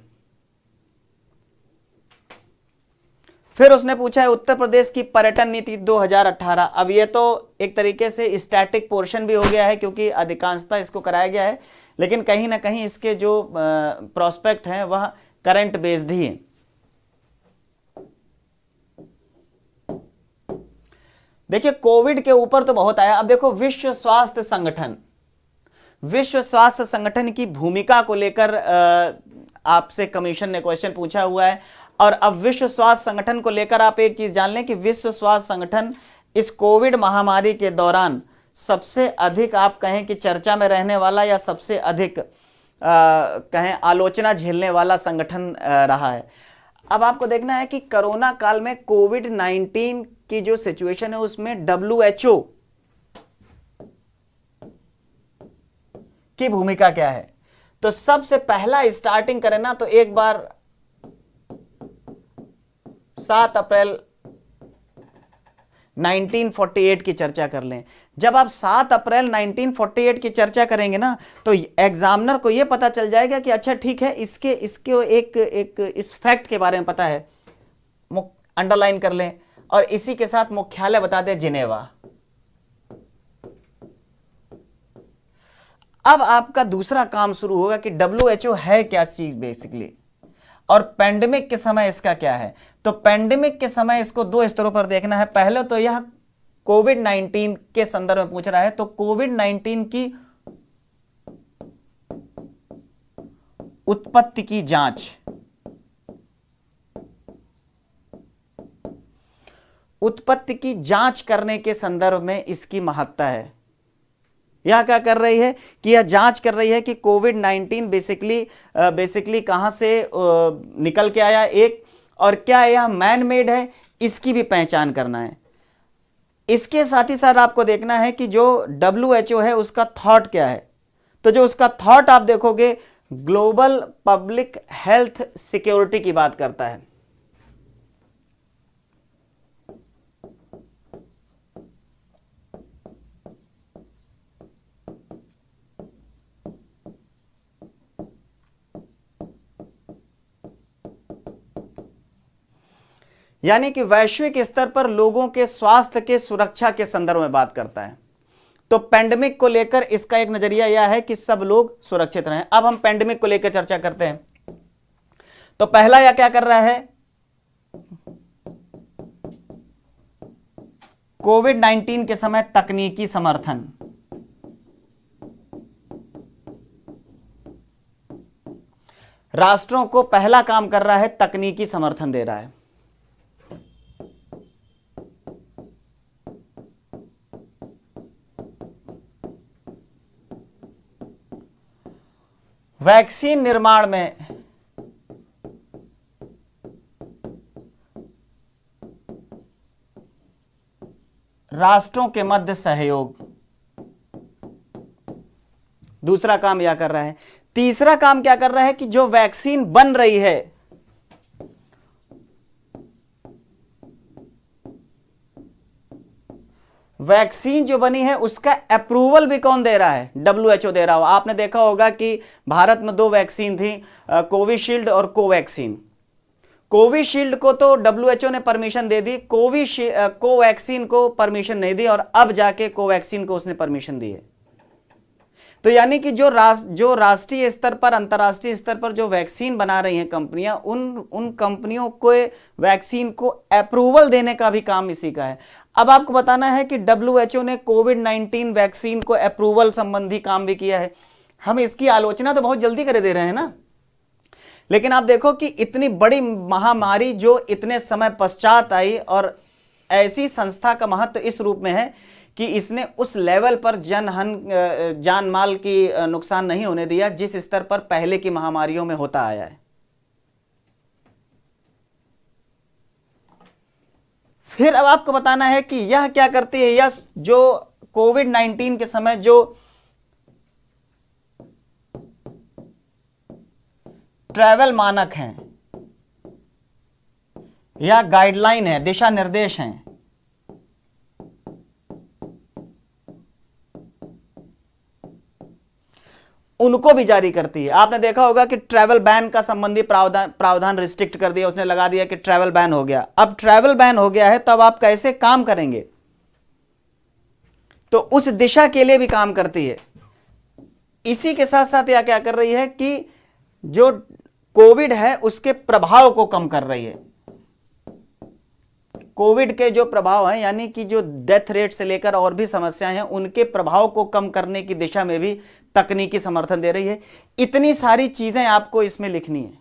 फिर उसने पूछा है उत्तर प्रदेश की पर्यटन नीति 2018। अब ये तो एक तरीके से स्टैटिक पोर्शन भी हो गया है क्योंकि अधिकांशतः इसको कराया गया है, लेकिन कहीं ना कहीं इसके जो प्रोस्पेक्ट हैं वह करंट बेस्ड ही है। देखिए कोविड के ऊपर तो बहुत आया। अब देखो विश्व स्वास्थ्य संगठन की भूमिका को लेकर आपसे कमीशन ने क्वेश्चन पूछा हुआ है। और अब विश्व स्वास्थ्य संगठन को लेकर आप एक चीज जान लें कि विश्व स्वास्थ्य संगठन इस कोविड महामारी के दौरान सबसे अधिक आप कहें कि चर्चा में रहने वाला या सबसे अधिक कहें आलोचना झेलने वाला संगठन रहा है। अब आपको देखना है कि कोरोना काल में कोविड-19 की जो सिचुएशन है उसमें WHO की भूमिका क्या है। तो सबसे पहला स्टार्टिंग करें ना तो एक बार 7 अप्रैल 1948 की चर्चा कर लें। जब आप 7 अप्रैल 1948 की चर्चा करेंगे ना तो एग्जामिनर को यह पता चल जाएगा कि अच्छा ठीक है, इसके एक इस फैक्ट के बारे में पता है, अंडरलाइन कर लें और इसी के साथ मुख्यालय बता दें जिनेवा। अब आपका दूसरा काम शुरू होगा कि WHO है क्या चीज बेसिकली, और पेंडेमिक के समय इसका क्या है। तो पेंडेमिक के समय इसको 2 स्तरों पर देखना है। पहले तो यह कोविड-19 के संदर्भ में पूछ रहा है, तो कोविड-19 की उत्पत्ति की जांच, उत्पत्ति की जांच करने के संदर्भ में इसकी महत्ता है। यह क्या कर रही है कि यह जांच कर रही है कि कोविड-19 बेसिकली कहां से निकल के आया एक, और क्या यह मैन मेड है, इसकी भी पहचान करना है। इसके साथ ही साथ आपको देखना है कि जो WHO है उसका थॉट क्या है। तो जो उसका थॉट आप देखोगे ग्लोबल पब्लिक हेल्थ सिक्योरिटी की बात करता है। यानी कि वैश्विक स्तर पर लोगों के स्वास्थ्य के सुरक्षा के संदर्भ में बात करता है। तो पेंडेमिक को लेकर इसका एक नजरिया यह है कि सब लोग सुरक्षित रहें। अब हम पेंडेमिक को लेकर चर्चा करते हैं। तो पहला यह क्या कर रहा है, कोविड-19 के समय तकनीकी समर्थन। राष्ट्रों को पहला काम कर रहा है तकनीकी समर्थन दे रहा है। वैक्सीन निर्माण में राष्ट्रों के मध्य सहयोग, दूसरा काम यह कर रहा है। तीसरा काम क्या कर रहा है कि जो वैक्सीन बन रही है वैक्सीन जो बनी है उसका अप्रूवल भी कौन दे रहा है, WHO दे रहा हो। आपने देखा होगा कि भारत में 2 वैक्सीन थी, कोविशील्ड और कोवैक्सीन। कोविशील्ड को तो WHO ने परमिशन दे दी, कोवैक्सीन को परमिशन नहीं दी, और अब जाके कोवैक्सीन को उसने परमिशन दी है। तो यानी कि जो राष्ट्रीय स्तर पर अंतर्राष्ट्रीय स्तर पर जो वैक्सीन बना रही हैं कंपनियां, उन कंपनियों को वैक्सीन को अप्रूवल देने का भी काम इसी का है। अब आपको बताना है कि WHO ने कोविड-19 वैक्सीन को अप्रूवल संबंधी काम भी किया है। हम इसकी आलोचना तो बहुत जल्दी कर दे रहे हैं ना, लेकिन आप देखो कि इतनी बड़ी महामारी जो इतने समय पश्चात आई, और ऐसी संस्था का महत्व इस रूप में है कि इसने उस लेवल पर जान माल की नुकसान नहीं होने दिया जिस स्तर पर पहले की महामारियों में होता आया है। फिर अब आपको बताना है कि यह क्या करती है। यह जो कोविड-19 के समय जो ट्रैवल मानक हैं या गाइडलाइन है, दिशा निर्देश हैं, उनको भी जारी करती है। आपने देखा होगा कि ट्रैवल बैन का संबंधी प्रावधान रिस्ट्रिक्ट कर दिया, उसने लगा दिया कि ट्रैवल बैन हो गया। अब ट्रैवल बैन हो गया है, तब आप कैसे काम करेंगे? तो उस दिशा के लिए भी काम करती है। इसी के साथ साथ यह क्या कर रही है कि जो कोविड है उसके प्रभाव को कम कर रही है। कोविड के जो प्रभाव हैं, यानी कि जो डेथ रेट से लेकर और भी समस्याएं हैं, उनके प्रभाव को कम करने की दिशा में भी तकनीकी समर्थन दे रही है। इतनी सारी चीजें आपको इसमें लिखनी है।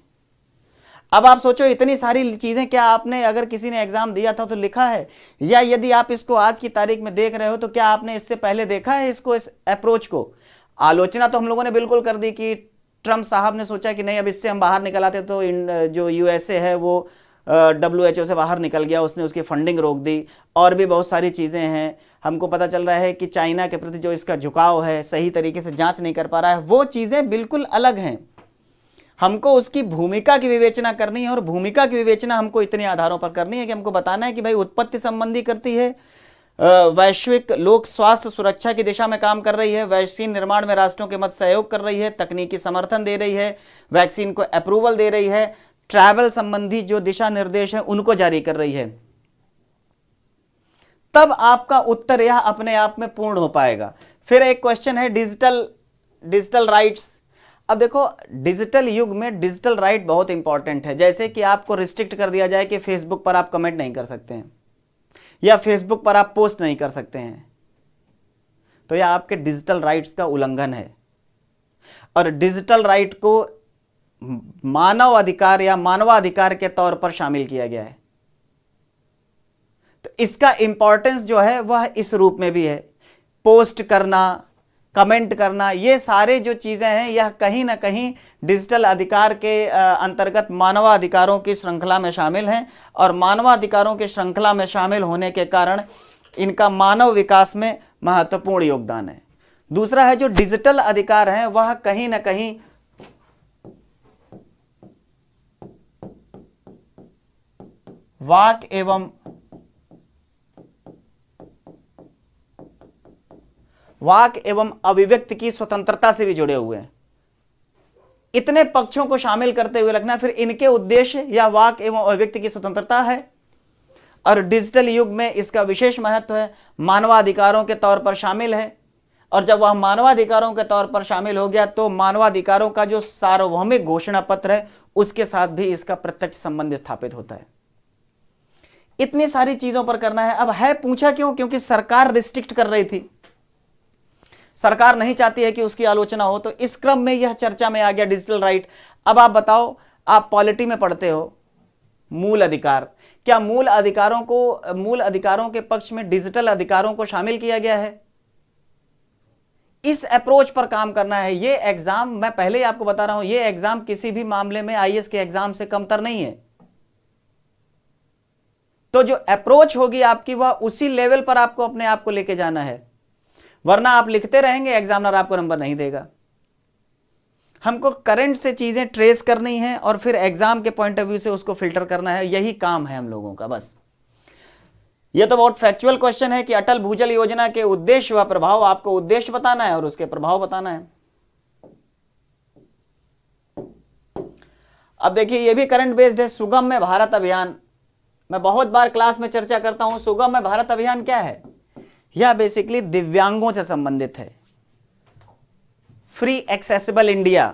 अब आप सोचो, इतनी सारी चीजें क्या आपने, अगर किसी ने एग्जाम दिया था तो लिखा है, या यदि आप इसको आज की तारीख में देख रहे हो तो क्या आपने इससे पहले देखा है इसको, इस अप्रोच को? आलोचना तो हम लोगों ने बिल्कुल कर दी कि ट्रंप साहब ने सोचा कि नहीं, अब इससे हम बाहर निकल आते तो जो यूएसए है वो WHO से बाहर निकल गया, उसने उसकी फंडिंग रोक दी, और भी बहुत सारी चीज़ें हैं। हमको पता चल रहा है कि चाइना के प्रति जो इसका झुकाव है, सही तरीके से जांच नहीं कर पा रहा है, वो चीज़ें बिल्कुल अलग हैं। हमको उसकी भूमिका की विवेचना करनी है, और भूमिका की विवेचना हमको इतने आधारों पर करनी है कि हमको बताना है कि भाई उत्पत्ति संबंधी करती है, वैश्विक लोक स्वास्थ्य सुरक्षा की दिशा में काम कर रही है, वैक्सीन निर्माण में राष्ट्रों के मध्य सहयोग कर रही है, तकनीकी समर्थन दे रही है, वैक्सीन को अप्रूवल दे रही है, ट्रैवल संबंधी जो दिशा निर्देश है उनको जारी कर रही है। तब आपका उत्तर यह अपने आप में पूर्ण हो पाएगा। फिर एक क्वेश्चन है डिजिटल राइट्स। अब देखो, डिजिटल युग में डिजिटल राइट बहुत इंपॉर्टेंट है। जैसे कि आपको रिस्ट्रिक्ट कर दिया जाए कि फेसबुक पर आप कमेंट नहीं कर सकते हैं, या फेसबुक पर आप पोस्ट नहीं कर सकते हैं, तो यह आपके डिजिटल राइट्स का उल्लंघन है। और डिजिटल राइट को मानव अधिकार या मानवाधिकार के तौर पर शामिल किया गया है। तो इसका इंपॉर्टेंस जो है वह इस रूप में भी है। पोस्ट करना, कमेंट करना, ये सारे जो चीजें हैं यह कहीं ना कहीं डिजिटल अधिकार के अंतर्गत मानवाधिकारों की श्रृंखला में शामिल हैं, और मानवाधिकारों की श्रृंखला में शामिल होने के कारण इनका मानव विकास में महत्वपूर्ण योगदान है। दूसरा है, जो डिजिटल अधिकार हैं वह कहीं ना कहीं वाक एवं अभिव्यक्ति की स्वतंत्रता से भी जुड़े हुए हैं। इतने पक्षों को शामिल करते हुए रखना। फिर इनके उद्देश्य या वाक एवं अभिव्यक्ति की स्वतंत्रता है, और डिजिटल युग में इसका विशेष महत्व है, मानवाधिकारों के तौर पर शामिल है। और जब वह मानवाधिकारों के तौर पर शामिल हो गया तो मानवाधिकारों का जो सार्वभौमिक घोषणा पत्र है उसके साथ भी इसका प्रत्यक्ष संबंध स्थापित होता है। इतनी सारी चीजों पर करना है। अब है पूछा क्यों? क्योंकि सरकार रिस्ट्रिक्ट कर रही थी, सरकार नहीं चाहती है कि उसकी आलोचना हो, तो इस क्रम में यह चर्चा में आ गया डिजिटल राइट। अब आप बताओ, आप पॉलिटी में पढ़ते हो, मूल अधिकार, क्या मूल अधिकारों के पक्ष में डिजिटल अधिकारों को शामिल किया गया है? इस अप्रोच पर काम करना है। ये एग्जाम, मैं पहले ही आपको बता रहा हूं, ये एग्जाम किसी भी मामले में आईएएस के एग्जाम से कमतर नहीं है। तो जो अप्रोच होगी आपकी वह उसी लेवल पर आपको अपने आप को लेके जाना है, वरना आप लिखते रहेंगे, एग्जामिनर आपको नंबर नहीं देगा। हमको करंट से चीजें ट्रेस करनी है और फिर एग्जाम के पॉइंट ऑफ व्यू से उसको फिल्टर करना है, यही काम है हम लोगों का। बस ये तो बहुत फैक्चुअल क्वेश्चन है कि अटल भूजल योजना के उद्देश्य व प्रभाव, आपको उद्देश्य बताना है और उसके प्रभाव बताना है। अब देखिए, ये भी करंट बेस्ड है, सुगम्य भारत अभियान। मैं बहुत बार क्लास में चर्चा करता हूं, सुगम्य भारत अभियान क्या है? यह बेसिकली दिव्यांगों से संबंधित है। फ्री एक्सेसिबल इंडिया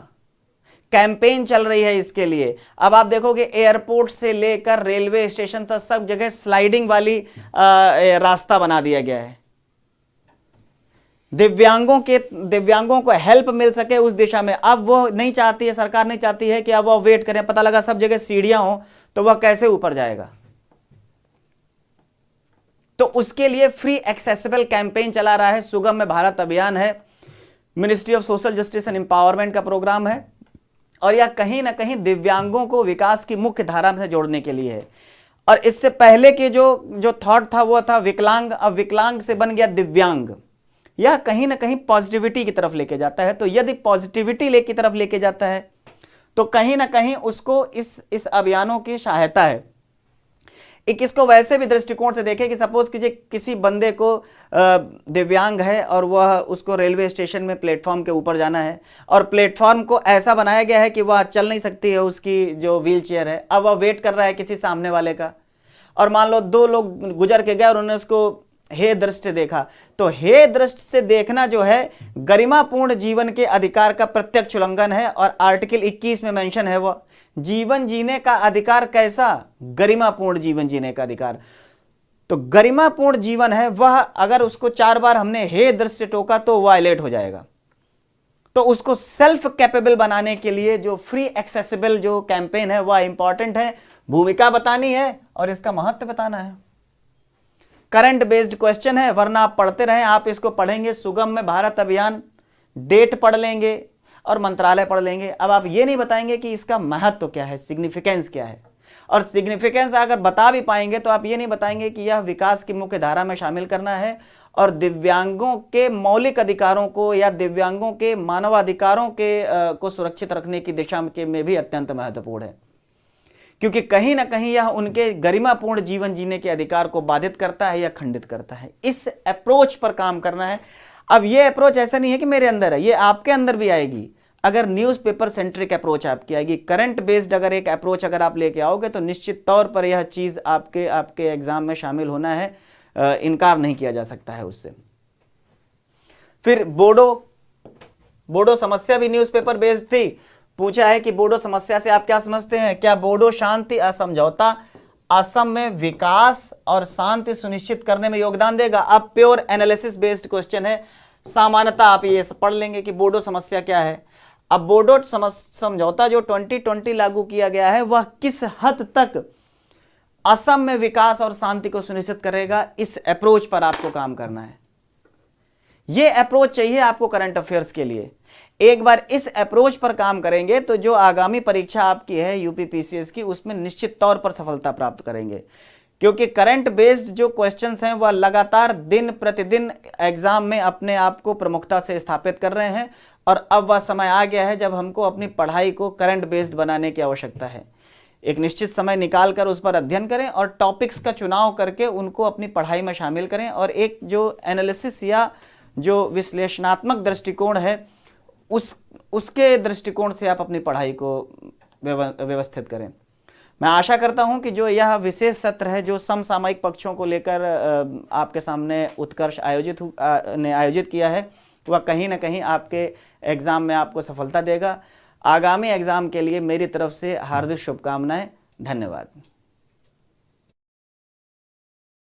कैंपेन चल रही है इसके लिए। अब आप देखोगे एयरपोर्ट से लेकर रेलवे स्टेशन तक सब जगह स्लाइडिंग वाली रास्ता बना दिया गया है। दिव्यांगों को हेल्प मिल सके उस दिशा में। अब वो नहीं चाहती है, सरकार नहीं चाहती है कि अब वो वेट करें, पता लगा सब जगह सीढ़ियां हो तो वह कैसे ऊपर जाएगा। तो उसके लिए फ्री एक्सेसिबल कैंपेन चला रहा है, सुगम्य भारत अभियान है, ministry of social justice and empowerment का प्रोग्राम है, और यह कहीं ना कहीं दिव्यांगों को विकास की मुख्य धारा से जोड़ने के लिए है। और इससे पहले के जो थॉट था वो था विकलांग, अब विकलांग से बन गया दिव्यांग। यह कहीं ना कहीं पॉजिटिविटी की तरफ लेके जाता है। तो यदि पॉजिटिविटी की तरफ लेके जाता है तो कहीं ना कहीं उसको इस अभियानों की सहायता है। इसको वैसे भी दृष्टिकोण से देखें कि सपोज कीजिए किसी बंदे को दिव्यांग है और वह उसको रेलवे स्टेशन में प्लेटफॉर्म के ऊपर जाना है और प्लेटफॉर्म को ऐसा बनाया गया है कि वह चल नहीं सकती है, उसकी जो व्हील चेयर है। अब वह वेट कर रहा है किसी सामने वाले का, और मान लो 2 लोग गुजर के गए और उन्होंने उसको हे दृष्टि देखा। तो हे दृष्टि से देखना जो है गरिमापूर्ण जीवन के अधिकार का प्रत्यक्ष उल्लंघन है, और आर्टिकल 21 में मेंशन है वह जीवन जीने का अधिकार। कैसा? गरिमापूर्ण जीवन जीने का अधिकार। तो गरिमापूर्ण जीवन है वह, अगर उसको 4 बार हमने हे दृष्टि टोका तो वायलेट हो जाएगा। तो उसको सेल्फ कैपेबल बनाने के लिए जो फ्री एक्सेसिबल जो कैंपेन है वह इंपॉर्टेंट है, भूमिका बतानी है और इसका महत्व बताना है। करंट बेस्ड क्वेश्चन है, वरना आप पढ़ते रहें। आप इसको पढ़ेंगे सुगम्य भारत अभियान, डेट पढ़ लेंगे और मंत्रालय पढ़ लेंगे। अब आप ये नहीं बताएंगे कि इसका महत्व क्या है, सिग्निफिकेंस क्या है। और सिग्निफिकेंस अगर बता भी पाएंगे तो आप ये नहीं बताएंगे कि यह विकास की मुख्य धारा में शामिल करना है और दिव्यांगों के मौलिक अधिकारों को या दिव्यांगों के मानवाधिकारों के को सुरक्षित रखने की दिशा में भी अत्यंत महत्वपूर्ण है, क्योंकि कहीं ना कहीं यह उनके गरिमापूर्ण जीवन जीने के अधिकार को बाधित करता है या खंडित करता है। इस अप्रोच पर काम करना है। अब यह अप्रोच ऐसा नहीं है कि मेरे अंदर है, ये आपके अंदर भी आएगी अगर न्यूज़पेपर सेंट्रिक अप्रोच आपकी आएगी। करंट बेस्ड अगर एक अप्रोच अगर आप लेके आओगे तो निश्चित तौर पर यह चीज़ आपके एग्जाम में शामिल होना है, इनकार नहीं किया जा सकता है उससे। फिर बोडो समस्या भी न्यूज़पेपर बेस्ड थी। पूछा है कि बोडो समस्या से आप क्या समझते हैं? क्या बोडो शांति असमझौता असम में विकास और शांति सुनिश्चित करने में योगदान देगा? अब प्योर एनालिसिस बेस्ड क्वेश्चन है। सामान्यतः आप ये पढ़ लेंगे कि बोडो समस्या क्या है। अब बोडो समझौता जो 2020 लागू किया गया है वह किस हद तक असम में विकास और शांति को सुनिश्चित करेगा, इस अप्रोच पर आपको काम करना है। यह अप्रोच चाहिए आपको करंट अफेयर्स के लिए। एक बार इस अप्रोच पर काम करेंगे तो जो आगामी परीक्षा आपकी है यूपी पीसीएस की, उसमें निश्चित तौर पर सफलता प्राप्त करेंगे, क्योंकि करंट बेस्ड जो क्वेश्चंस हैं वह लगातार दिन प्रतिदिन एग्जाम में अपने आप को प्रमुखता से स्थापित कर रहे हैं। और अब वह समय आ गया है जब हमको अपनी पढ़ाई को करंट बेस्ड बनाने की आवश्यकता है। एक निश्चित समय निकाल कर उस पर अध्ययन करें और टॉपिक्स का चुनाव करके उनको अपनी पढ़ाई में शामिल करें, और एक जो एनालिसिस या जो विश्लेषणात्मक दृष्टिकोण है उसके दृष्टिकोण से आप अपनी पढ़ाई को व्यवस्थित करें। मैं आशा करता हूं कि जो यह विशेष सत्र है जो समसामयिक पक्षों को लेकर आपके सामने उत्कर्ष आयोजित किया है, वह कहीं ना कहीं आपके एग्ज़ाम में आपको सफलता देगा। आगामी एग्ज़ाम के लिए मेरी तरफ से हार्दिक शुभकामनाएं। धन्यवाद।